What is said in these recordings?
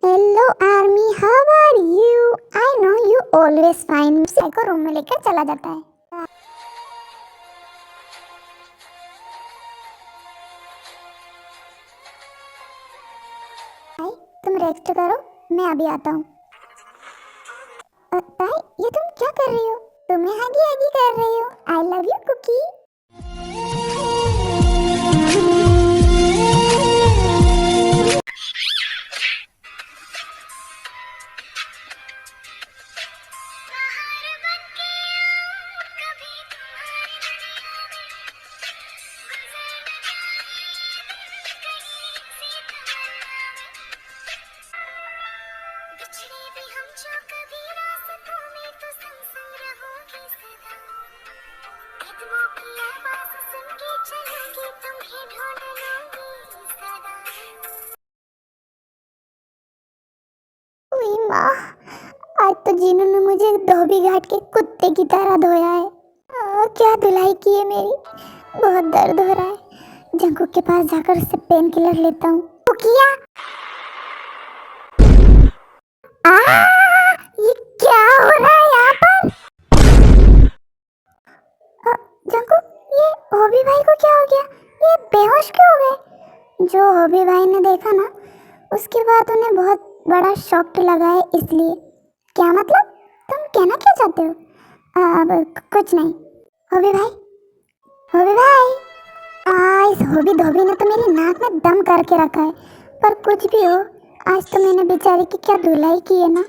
Hello army, how are you? I know you always fine. Psycho room में लेकर चला जाता है। भाई तुम रेस्ट करो, मैं अभी आता हूँ। भाई ये तुम क्या कर रही हो? तुम्हें हगी हगी कर रही हो। I love you cookie. माँ, आज तो जीनू ने मुझे धोबी घाट के कुत्ते की तरह धोया है। क्या धुलाई की है मेरी। बहुत दर्द हो रहा है। जंकू के पास जाकर उससे पेन किलर लेता हूँ। किया ये क्या हो रहा है यहाँ पर? जंकू, ये हॉबी भाई को क्या हो गया? ये बेहोश क्यों हो गए? जो हॉबी भाई ने देखा ना, उसके बाद उन्हें बहुत बड़ा शॉक लगा है, इसलिए। क्या मतलब? तुम कहना क्या चाहते हो? अब कुछ नहीं। हॉबी भाई, हॉबी भाई, इस हॉबी धोबी ने तो मेरी नाक में दम करके रखा है। पर कुछ भी हो, आज तो मैंने बेचारे की क्या धुलाई की है ना।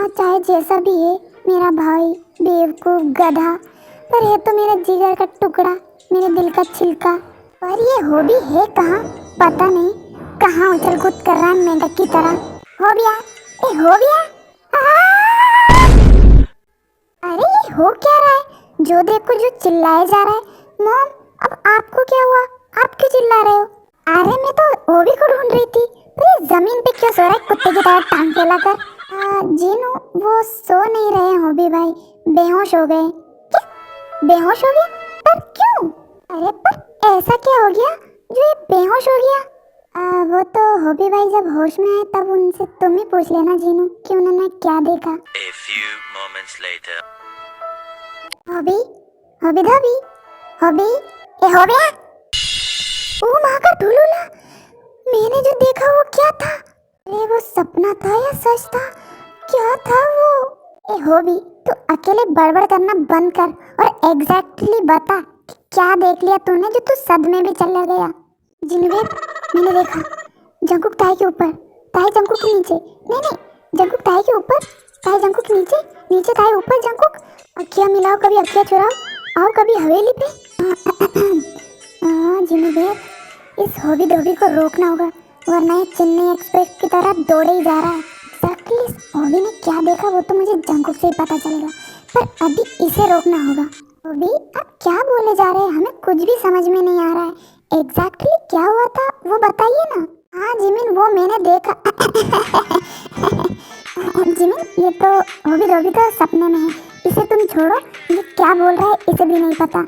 चाहे जैसा भी है, मेरा भाई बेवकूफ गधा, पर है तो मेरा जिगर का टुकड़ा, मेरे दिल का छिलका। पर ये हॉबी है कहाँ? पता नहीं कहाँ उछल कूद कर रहा है मेंढक की तरह। हॉबिया, ए हॉबिया, अरे ये हो क्या रहा है? जो देखो जो चिल्लाए जा रहा है। मॉम, अब आपको क्या हुआ? आप क्यों चिल्ला रहे हो? अरे मैं तो हॉबी को ढूंढ रही थी। पर ये जमीन पे क्यों सो रहा है कुत्ते की तरह टांग फैलाकर? जीनू, वो सो नहीं रहे हॉबी भाई, बेहोश हो गए। क्या? बेहोश हो गया? पर क्यों? अरे पर ऐसा क्या हो गया जो ये बेहोश हो गया? वो तो हॉबी भाई जब होश में आए तब उनसे तुम ही पूछ लेना जीनू कि उन्होंने क्या देखा। A few moments later. हॉबी, हॉबी धोबी, हॉबी, ए हॉबिया, ओ माँ का ढुलुला, मैंने जो देखा वो क्या था? अरे वो सपना था या सच था? क्या था वो? ए हॉबी, तू अकेले बड़बड़ करना बंद कर और एग्जैक्टली बता कि क्या देख लिया तूने जो तू सदमे में चला गया। जिनवेद, मैंने देखा जंकुक ताई के ऊपर, ताई जंकुक के नीचे, नहीं नहीं, जंकुक ताई के ऊपर, ताई जंकुक के नीचे, नीचे ताई ऊपर जंकुक। अखियाँ मिलाओ, कभी अखियाँ चुराओ, आओ कभी हवेली पे। जिनवेद, इस हॉबी धोबी को रोकना होगा, वरना ये चेन्नई एक्सप्रेस की तरह दौड़े ही जा रहा है। एक्चुअली इस हॉबी ने क्या देखा वो तो मुझे जंकुक से ही पता चलेगा, पर अभी इसे रोकना होगा। हॉबी, आप क्या बोले जा रहे हैं? हमें कुछ भी समझ में नहीं आ रहा है। एग्जैक्टली क्या हुआ था वो बताइए ना। हाँ जिमिन, वो मैंने देखा। जिमिन, ये तो हॉबी धोबी तो सपने में है, इसे तुम छोड़ो। ये क्या बोल रहा है इसे भी नहीं पता।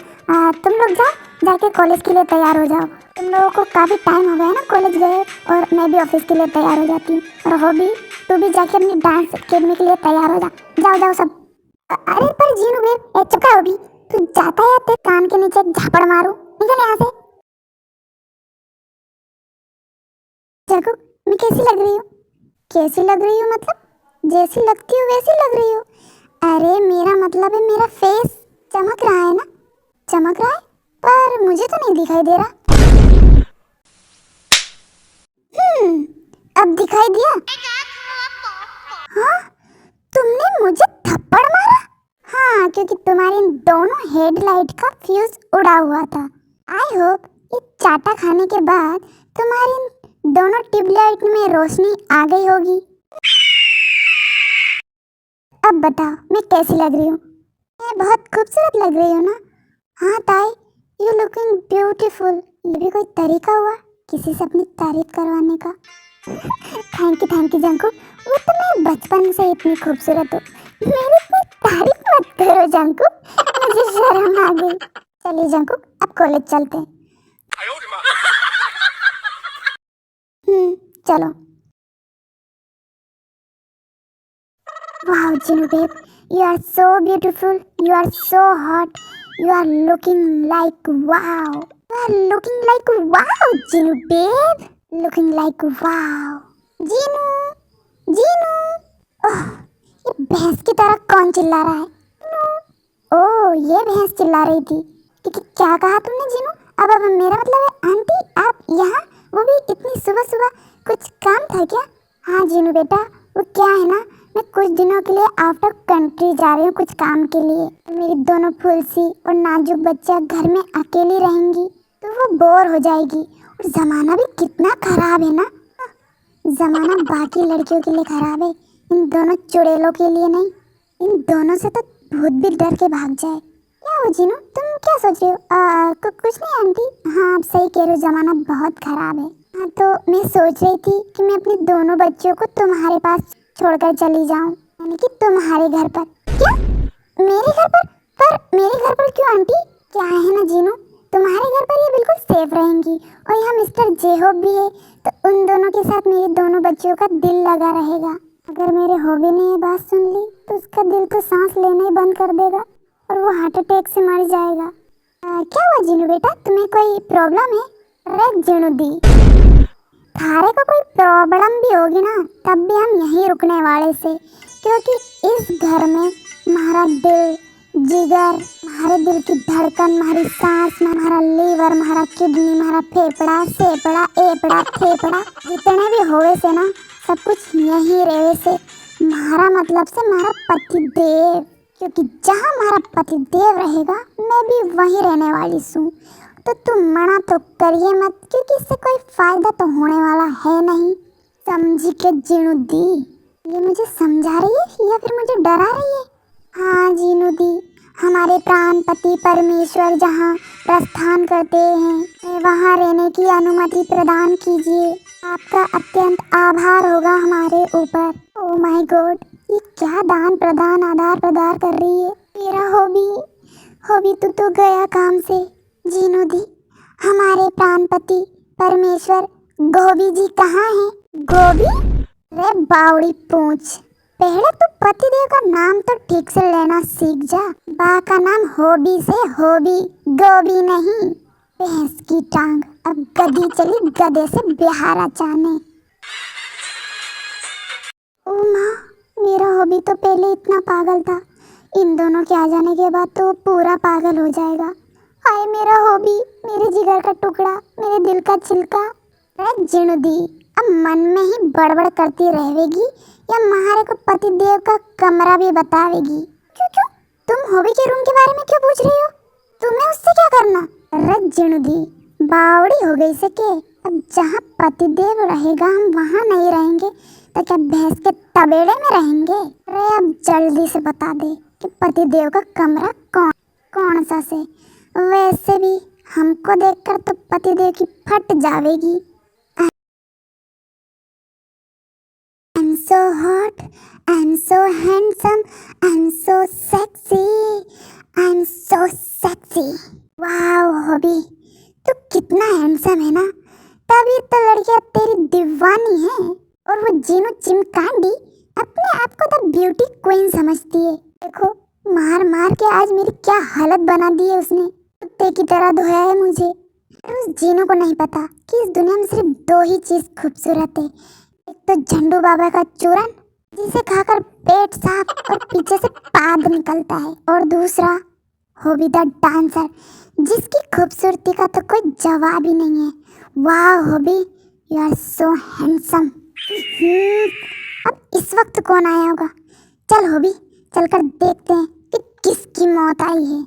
तुम लोग जाओ, जाके कॉलेज के लिए तैयार हो जाओ। तुम लोगों को काफ़ी टाइम हो गया ना कॉलेज गए, और मैं भी ऑफिस के लिए तैयार हो जाती हूँ। और हॉबी, तू भी जाके अपनी डांस अकेडमी के लिए तैयार हो जा। जाओ जाओ सब। अरे पर जीनू बेब, चुप रहो अभी। तू जाता है तेरे कान के नीचे एक झापड़ मारू, निकल यहाँ से। जगू, मैं कैसी लग रही हूँ? कैसी लग रही हूँ मतलब? जैसी लगती हूँ वैसी लग रही हूँ। अरे मेरा मतलब है मेरा फेस चमक रहा है ना? चमक रहा है, पर मुझे तो नहीं दिखाई दे रहा। अब दिखाई दिया? हाँ, तुमने मुझे थप्पड़ मारा? हाँ, क्योंकि तुम्हारी इन दोनों हेडलाइट का फ्यूज उड़ा हुआ था। आई होप ये चाटा खाने के बाद तुम्हारी इन दोनों ट्यूबलाइट में रोशनी आ गई होगी। अब बताओ मैं कैसी लग रही हूँ? मैं बहुत खूबसूरत लग रही हूँ ना? हाँ ताई, यू लुकिंग ब्यूटीफुल। ये भी कोई तरीका हुआ किसी से अपनी तारीफ करवाने का? Thank you जंकू। वो तो मैं बचपन से इतनी खूबसूरत हूँ। मेरी कोई तारीफ मत करो जंकू, मुझे शर्म आ गई। चलिए जंकू, अब कॉलेज चलते हैं। चलो। Wow, Jinu babe, you are so beautiful. You are so hot. You are looking like wow. You are looking like wow, Jinu babe. Looking like wow. Jinu, Jinu. ओह, ये भैंस की तरह कौन चिल्ला रहा है? ओह, ये भैंस चिल्ला रही थी। कि क्या कहा तुमने जीनू? अब मेरा मतलब है आंटी आप यहाँ, वो भी इतनी सुबह सुबह, कुछ काम था क्या? हाँ जीनू बेटा, वो क्या है ना, मैं कुछ दिनों के लिए आउट ऑफ कंट्री जा रही हूँ कुछ काम के लिए। मेरी दोनों फुलसी और नाजुक बच्चा घर में अकेली रहेंगी तो वो बोर हो जाएगी। और जमाना भी कितना खराब है ना। जमाना बाकी लड़कियों के लिए खराब है, इन दोनों चुड़ैलों के लिए नहीं। इन दोनों से तो भूत भी डर के भाग जाए। क्या हो जीनू, तुम क्या सोच रही हो? कुछ नहीं आंटी। हाँ आप सही कह रहे हो, जमाना बहुत खराब है। हाँ तो मैं सोच रही थी कि मैं अपने दोनों बच्चों को तुम्हारे पास छोड़कर चली जाऊँ, यानी कि तुम्हारे घर पर। क्या? मेरे घर पर? मेरे घर पर क्यों आंटी? क्या है ना जीनू, तुम्हारे घर पर ये बिल्कुल सेफ रहेंगी और यहाँ मिस्टर जेहोब भी है, तो उन दोनों के साथ मेरे दोनों बच्चों का दिल लगा रहेगा। अगर मेरे हॉबी ने ये बात सुन ली तो उसका दिल तो सांस लेना ही बंद कर देगा और वो हार्ट अटैक से मर जाएगा। क्या हुआ जीनू बेटा, तुम्हें कोई प्रॉब्लम है? अरे जीनू दी, थारे को कोई प्रॉब्लम भी होगी ना तब भी हम यहीं रुकने वाले से, क्योंकि इस घर में हमारा दिल, जिगर, हमारे दिल की धड़कन, हमारी सांस, हमारा लीवर, हमारा किडनी, हमारा फेफड़ा, सेपड़ा, एपड़ा, फेफड़ा, जितने भी होवे से ना, सब कुछ यहीं रहे से। हमारा मतलब से हमारा पति देव, क्योंकि जहाँ हमारा पति देव रहेगा मैं भी वहीं रहने वाली हूँ। तो तुम मना तो करिए मत, क्योंकि इससे कोई फायदा तो होने वाला है नहीं। समझी के जीनू दी? ये मुझे समझा रही है या फिर मुझे डरा रही है? हाँ जीनू दी, हमारे प्राण पति परमेश्वर जहाँ प्रस्थान करते हैं वहाँ रहने की अनुमति प्रदान कीजिए। आपका अत्यंत आभार होगा हमारे ऊपर। ओह माय गॉड, ये क्या दान प्रदान आधार प्रदान कर रही है। मेरा हॉबी तो गया काम से। जीनू दी, हमारे प्राणपति परमेश्वर गोभी जी कहाँ हैं? गोभी? रे बावड़ी पूंछ, पहले तो पतिदेव का नाम तो ठीक से लेना सीख जा। बा का नाम हॉबी से हॉबी, गोभी नहीं। भैंस की टांग, अब गधी चली गधे से बिहारा चाहने। ओ माँ, मेरा हॉबी तो पहले इतना पागल था, इन दोनों के आ जाने के बाद तो पूरा पागल हो जाएगा। हाय मेरा हॉबी, मेरे जिगर का टुकड़ा, मेरे दिल का छिलका। अरे जीनू दी, अब मन में ही बड़बड़ करती रहेगी या महारे को पति देव का कमरा भी बतावेगी? क्यों तुम हॉबी के रूम के बारे में क्यों पूछ रही हो? तुम्हें उससे क्या करना? अरे जीनू दी, बावड़ी हो गई से के, अब जहाँ पति देव रहेगा हम वहाँ नहीं रहेंगे तो क्या भैंस के तबेड़े में रहेंगे? अरे अब जल्दी से बता दे कि पति देव का कमरा कौन सा से? वैसे भी हमको देखकर तो पति देव की फट जावेगी। I'm so hot, I'm so handsome, I'm so sexy, I'm so sexy. Wow hobby, तू कितना हैंडसम है ना, तभी तो लड़कियां तेरी दीवानी है। और वो जीनू चिमकांडी अपने आप को तो ब्यूटी क्वीन समझती है। देखो मार मार के आज मेरी क्या हालत बना दी है उसने, कुत्ते की तरह धोया है मुझे। और उस जीनू को नहीं पता कि इस दुनिया में सिर्फ दो ही चीज खूबसूरत है, एक तो झंडू बाबा का चूरन जिसे खाकर पेट साफ और पीछे से पाद निकलता है, और दूसरा हॉबी द डांसर जिसकी खूबसूरती का तो कोई जवाब ही नहीं है। वाह Hobi, you are so handsome. अब इस वक्त कौन आया होगा? चल हॉबी, चलकर देखते हैं कि किसकी मौत आई है।